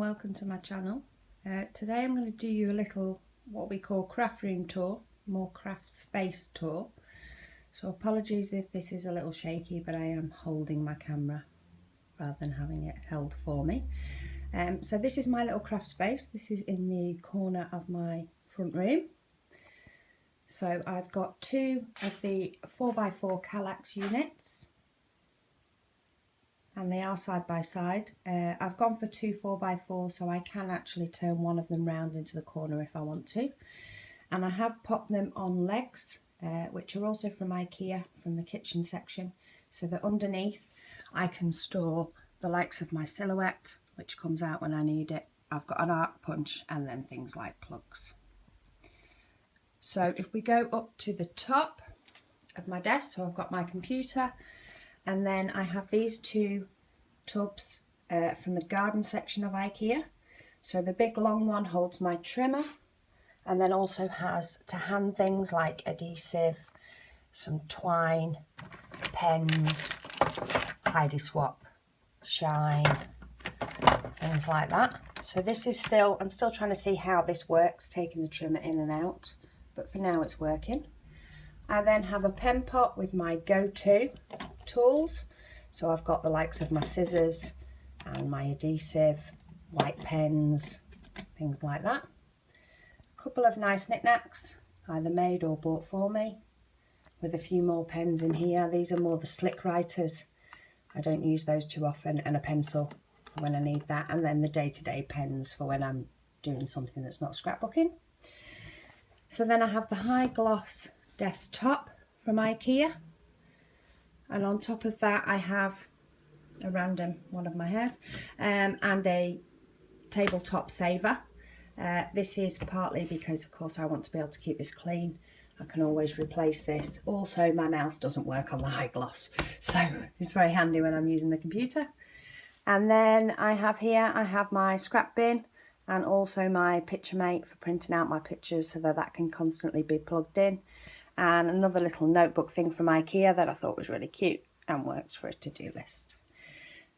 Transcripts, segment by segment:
welcome to my channel. Today I'm going to do you a little what we call craft room tour, more craft space tour. So apologies if this is a little shaky, but I am holding my camera rather than having it held for me. So this is my little craft space. This is in the corner of my front room. So I've got two of the 4x4 Kallax units, and they are side by side. I've gone for two 4x4 so I can actually turn one of them round into the corner if I want to. And I have popped them on legs, which are also from IKEA, from the kitchen section, so that underneath I can store the likes of my silhouette, which comes out when I need it. I've got an arc punch and then things like plugs. So if we go up to the top of my desk, so I've got my computer, and then I have these two tubs from the garden section of IKEA. So the big long one holds my trimmer, and then also has to hand things like adhesive, some twine, pens, Heidi Swap, shine, things like that. So this is still, I'm still trying to see how this works, taking the trimmer in and out, but for now it's working. I then have a pen pot with my go-to tools. So I've got the likes of my scissors and my adhesive, white pens, things like that. A couple of nice knickknacks, either made or bought for me, with a few more pens in here. These are more the slick writers. I don't use those too often, and a pencil when I need that, and then the day-to-day pens for when I'm doing something that's not scrapbooking. So then I have the high gloss desktop from IKEA, and on top of that I have a random one of my hairs and a tabletop saver. This is partly because of course I want to be able to keep this clean. I can always replace this. Also my mouse doesn't work on the high gloss, so it's very handy when I'm using the computer. And then I have my scrap bin and also my picture mate for printing out my pictures so that can constantly be plugged in. And another little notebook thing from IKEA that I thought was really cute and works for a to-do list.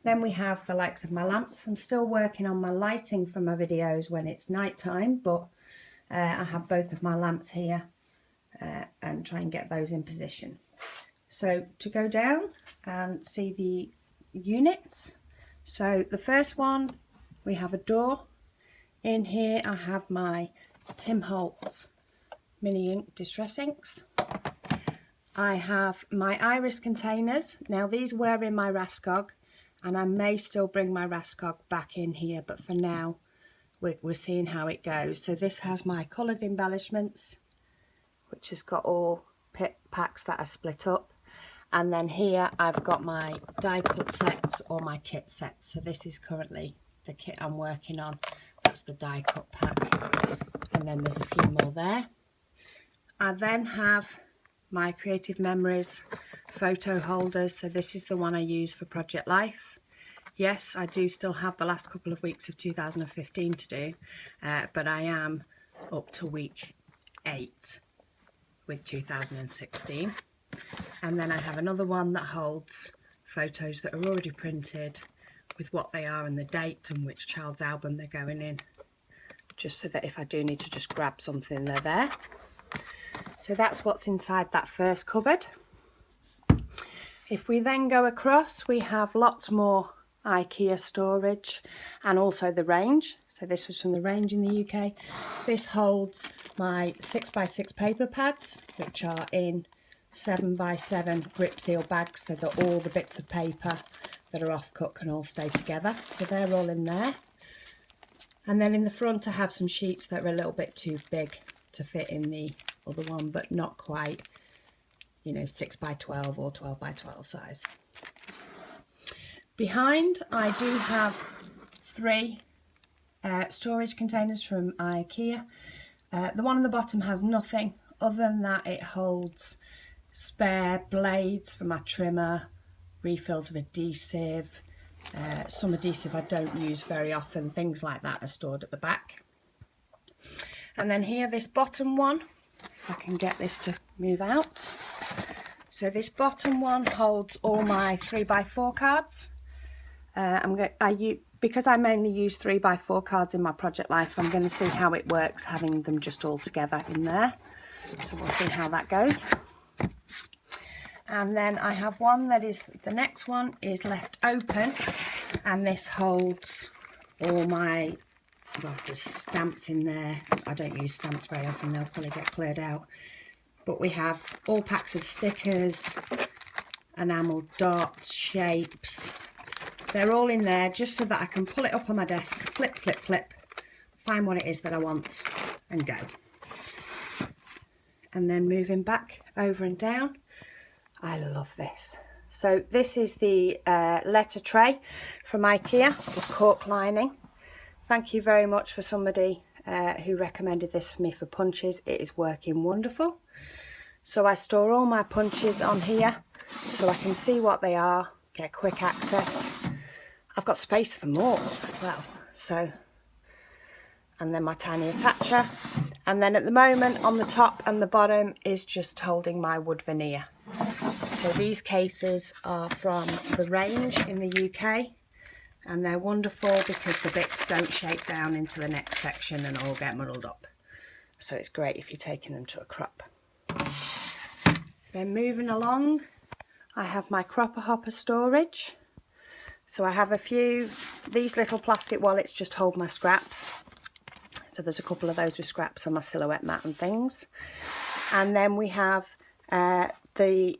Then we have the likes of my lamps. I'm still working on my lighting for my videos when it's night time, but I have both of my lamps here and try and get those in position. So to go down and see the units. So the first one, we have a door. In here I have my Tim Holtz mini ink distress inks. I have my iris containers. Now these were in my Raskog, and I may still bring my Raskog back in here, but for now we're seeing how it goes. So this has my coloured embellishments, which has got all packs that are split up, and then here I've got my die cut sets or my kit sets. So this is currently the kit I'm working on. That's the die cut pack, and then there's a few more there. I then have my Creative Memories photo holders. So this is the one I use for Project Life. Yes, I do still have the last couple of weeks of 2015 to do, but I am up to week 8 with 2016. And then I have another one that holds photos that are already printed with what they are and the date and which child's album they're going in, just so that if I do need to just grab something, they're there. So that's what's inside that first cupboard. If we then go across, we have lots more IKEA storage and also the range. So this was from the range in the UK. This holds my 6x6 paper pads, which are in 7x7 grip seal bags, so that all the bits of paper that are off cut can all stay together. So they're all in there. And then in the front I have some sheets that are a little bit too big to fit in the other one, but not quite, you know, 6x12 or 12x12 size. Behind I do have 3 storage containers from IKEA. The one on the bottom has nothing other than that it holds spare blades for my trimmer, refills of adhesive, some adhesive I don't use very often, things like that are stored at the back. And then here, this bottom one, if I can get this to move out. So this bottom one holds all my 3x4 cards. because I mainly use 3x4 cards in my project life, I'm going to see how it works having them just all together in there. So we'll see how that goes. And then I have one that is, the next one is left open, and this holds all my, well, there's stamps in there. I don't use stamps very often, they'll probably get cleared out. But we have all packs of stickers, enamel dots, shapes. They're all in there just so that I can pull it up on my desk, flip, flip, flip, find what it is that I want and go. And then moving back over and down. I love this. So this is the letter tray from IKEA with cork lining. Thank you very much for somebody who recommended this for me for punches. It is working wonderful. So I store all my punches on here so I can see what they are, get quick access. I've got space for more as well. So, and then my tiny attacher. And then at the moment on the top and the bottom is just holding my wood veneer. So these cases are from the range in the UK, and they're wonderful because the bits don't shape down into the next section and all get muddled up. So it's great if you're taking them to a crop. Then moving along, I have my cropper hopper storage. So I have a few, these little plastic wallets just hold my scraps. So there's a couple of those with scraps on my silhouette mat and things. And then we have the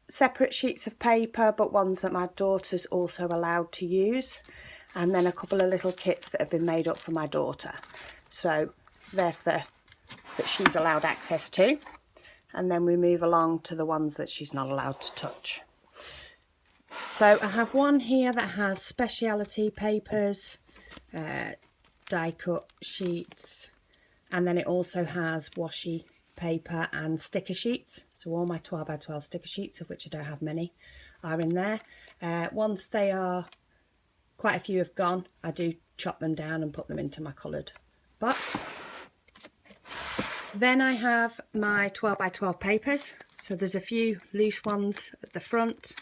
separate sheets of paper, but ones that my daughter's also allowed to use, and then a couple of little kits that have been made up for my daughter, so therefore that she's allowed access to. And then we move along to the ones that she's not allowed to touch. So I have one here that has speciality papers, die cut sheets, and then it also has washi paper and sticker sheets. So all my 12x12 sticker sheets, of which I don't have many, are in there. Once they are, quite a few have gone, I do chop them down and put them into my coloured box. Then I have my 12x12 papers. So there's a few loose ones at the front,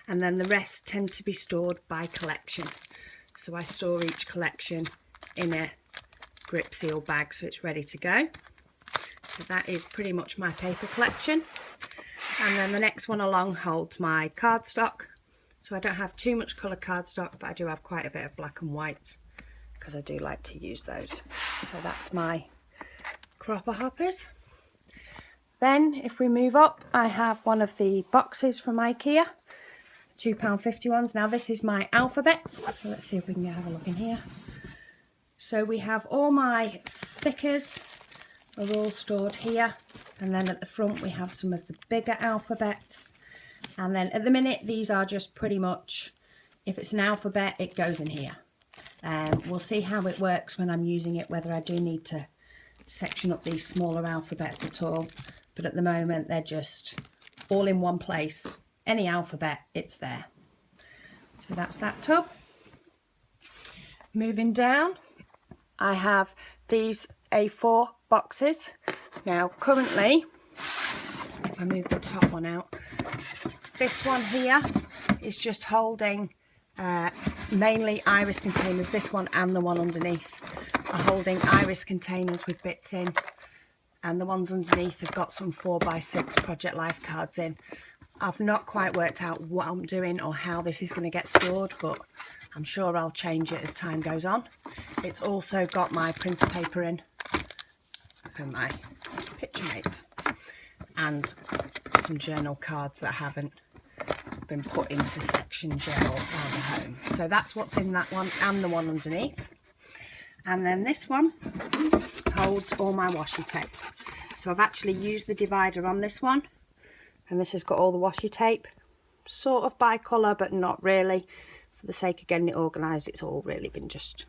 and then the rest tend to be stored by collection. So I store each collection in a grip seal bag so it's ready to go. So that is pretty much my paper collection. And then the next one along holds my cardstock. So I don't have too much colour cardstock, but I do have quite a bit of black and white because I do like to use those. So that's my cropper hoppers. Then if we move up, I have one of the boxes from IKEA, £2.50 ones. Now this is my alphabets. So let's see if we can have a look in here. So we have all my thickers are all stored here, and then at the front we have some of the bigger alphabets, and then at the minute these are just pretty much, if it's an alphabet it goes in here. We'll see how it works when I'm using it, whether I do need to section up these smaller alphabets at all, but at the moment they're just all in one place. Any alphabet, it's there. So that's that tub. Moving down, I have these A4 boxes. Now currently, if I move the top one out, this one here is just holding mainly iris containers. This one and the one underneath are holding iris containers with bits in, and the ones underneath have got some 4x6 Project Life cards in. I've not quite worked out what I'm doing or how this is going to get stored, but I'm sure I'll change it as time goes on. It's also got my printer paper in and my picture mate, and some journal cards that haven't been put into section journal around the home. So that's what's in that one and the one underneath. And then this one holds all my washi tape. So I've actually used the divider on this one, and this has got all the washi tape, sort of by colour but not really. For the sake of getting it organised, it's all really been just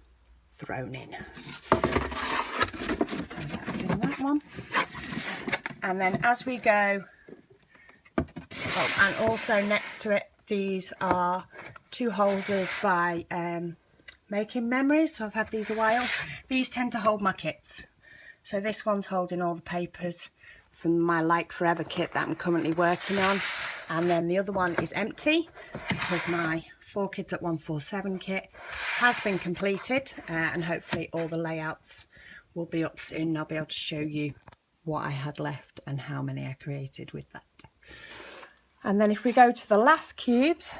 thrown in. So that's in that one. And then as we go, oh, and also next to it, these are two holders by Making Memories. So I've had these a while. These tend to hold my kits. So this one's holding all the papers from my Like Forever kit that I'm currently working on. And then the other one is empty because my 4kidsat147 kit has been completed, and hopefully all the layouts will be up soon and I'll be able to show you what I had left and how many I created with that. And then if we go to the last cubes,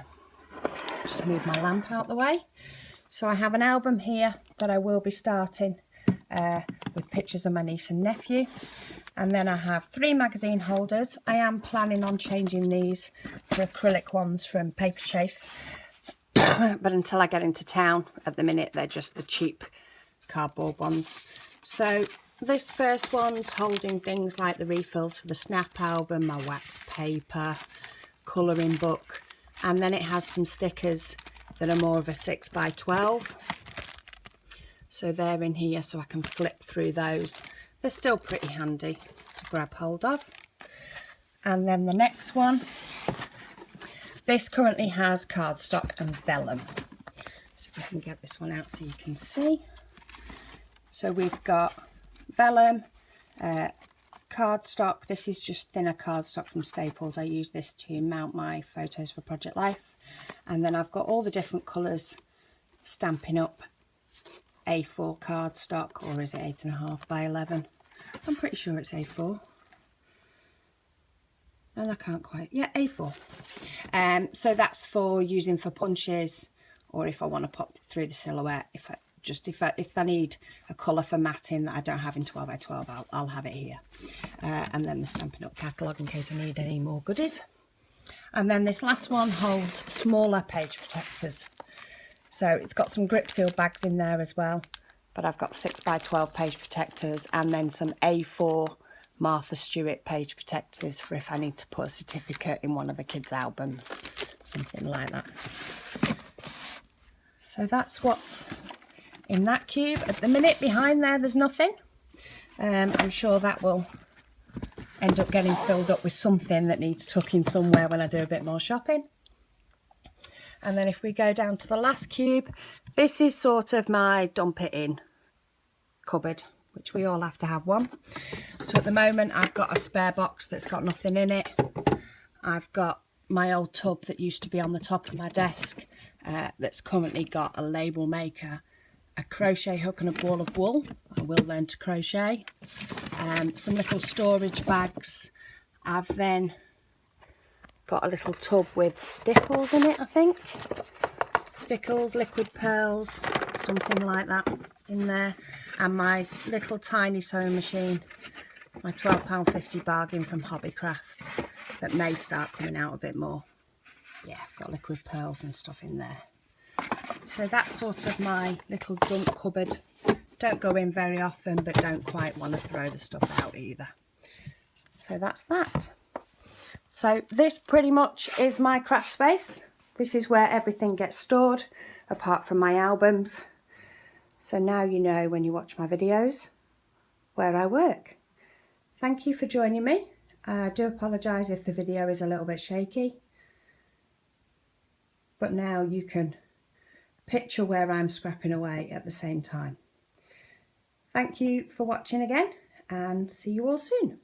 just move my lamp out the way. So I have an album here that I will be starting with pictures of my niece and nephew. And then I have 3 magazine holders. I am planning on changing these for acrylic ones from Paper Chase. But until I get into town, at the minute, they're just the cheap cardboard ones. So this first one's holding things like the refills for the Snap album, my wax paper, colouring book. And then it has some stickers that are more of a 6x12. So they're in here so I can flip through those. They're still pretty handy to grab hold of. And then the next one, this currently has cardstock and vellum. So if I can get this one out so you can see. So we've got vellum, cardstock. This is just thinner cardstock from Staples. I use this to mount my photos for Project Life. And then I've got all the different colours Stampin' Up! A4 cardstock, or is it 8.5 by 11? I'm pretty sure it's A4. And I can't quite, yeah, A4. So that's for using for punches, or if I want to pop through the silhouette. If I need a colour for matting that I don't have in 12x12, I'll have it here. And then the Stampin' Up! Catalogue in case I need any more goodies. And then this last one holds smaller page protectors. So it's got some grip seal bags in there as well, but I've got 6x12 page protectors and then some A4 Martha Stewart page protectors for if I need to put a certificate in one of the kids' albums, something like that. So that's what's in that cube. At the minute behind there's nothing. I'm sure that will end up getting filled up with something that needs tucking somewhere when I do a bit more shopping. And then if we go down to the last cube, this is sort of my dump it in cupboard, which we all have to have one. So at the moment I've got a spare box that's got nothing in it. I've got my old tub that used to be on the top of my desk that's currently got a label maker, a crochet hook and a ball of wool. I will learn to crochet. Some little storage bags. I've then got a little tub with stickles in it, I think. Stickles, liquid pearls, something like that in there. And my little tiny sewing machine, my £12.50 bargain from Hobbycraft that may start coming out a bit more. Yeah, I've got liquid pearls and stuff in there. So that's sort of my little dump cupboard. Don't go in very often, but don't quite want to throw the stuff out either. So that's that. So this pretty much is my craft space. This is where everything gets stored, apart from my albums. So now you know when you watch my videos where I work. Thank you for joining me. I do apologise if the video is a little bit shaky. But now you can picture where I'm scrapping away at the same time. Thank you for watching again, and see you all soon.